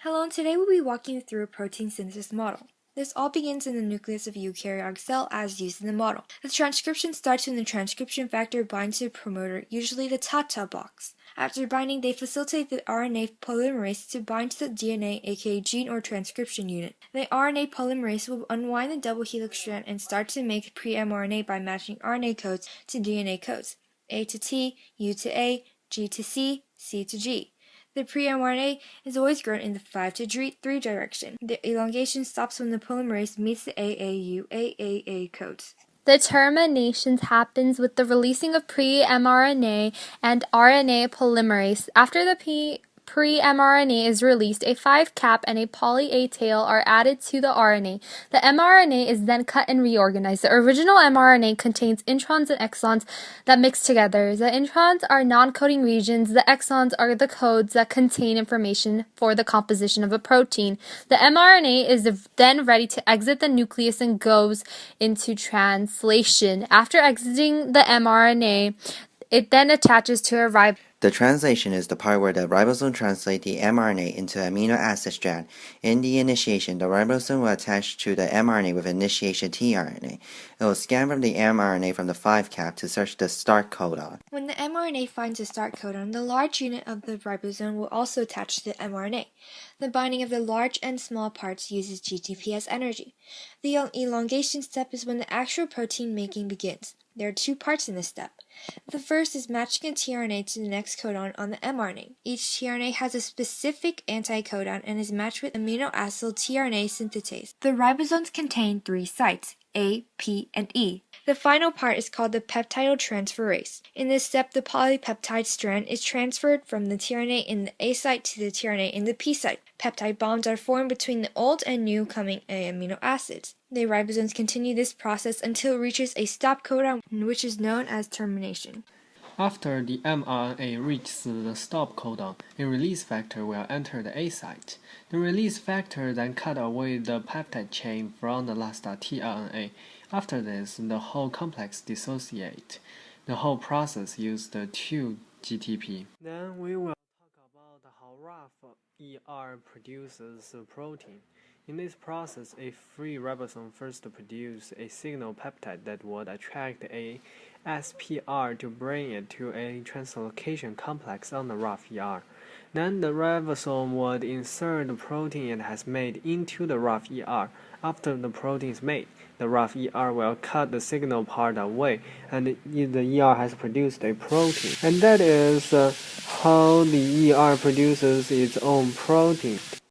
Hello, and today we'll be walking you through a protein synthesis model. This all begins in the nucleus of a eukaryotic cell as used in the model. The transcription starts when the transcription factor binds to a promoter, usually the TATA box. After binding, they facilitate the RNA polymerase to bind to the DNA, aka gene or transcription unit. The RNA polymerase will unwind the double helix strand and start to make pre-mRNA by matching RNA codes to DNA codes, A to T, U to A, G to C, C to G. The pre-mRNA is always grown in the 5 to 3 direction. The elongation stops when the polymerase meets the AAU-AAA codes. The termination happens with the releasing of pre-mRNA and RNA polymerase. After the pre-mRNA is released, a 5' and a poly A tail are added to the RNA. The mRNA is then cut and reorganized. The original mRNA contains introns and exons that mix together. The introns are non-coding regions. The exons are the codes that contain information for the composition of a protein. The mRNA is then ready to exit the nucleus and goes into translation. After exiting the mRNA, it then attaches to a ribosome. The translation is the part where the ribosome translates the mRNA into amino acid strand. In the initiation, the ribosome will attach to the mRNA with initiation tRNA. It will scan from the mRNA from the 5' to search the start codon. When the mRNA finds the start codon, the large unit of the ribosome will also attach to the mRNA. The binding of the large and small parts uses GTP as energy. The elongation step is when the actual protein making begins. There are 2 parts in this step. The first is matching a tRNA to the next codon on the mRNA. Each tRNA has a specific anticodon and is matched with amino acid tRNA synthetase. The ribosomes contain 3 sites, A, P, and E. The final part is called the peptidotransferase. In this step, the polypeptide strand is transferred from the tRNA in the A site to the tRNA in the P site. Peptide bonds are formed between the old and new coming amino acids. The ribosomes continue this process until it reaches a stop codon, which is known as termination. After the mRNA reaches the stop codon, a release factor will enter the A site. The release factor then cuts away the peptide chain from the last tRNA. After this, the whole complex dissociates. The whole process uses the 2-GTP. Then we will talk about how RAF-ER produces protein. In this process, a free ribosome first produces a signal peptide that would attract a SPR to bring it to a translocation complex on the RAF-ER. Then the ribosome would insert the protein it has made into the RAF-ER. After the protein is made, the RAF-ER will cut the signal part away, and the ER has produced a protein. And that is how the ER produces its own protein.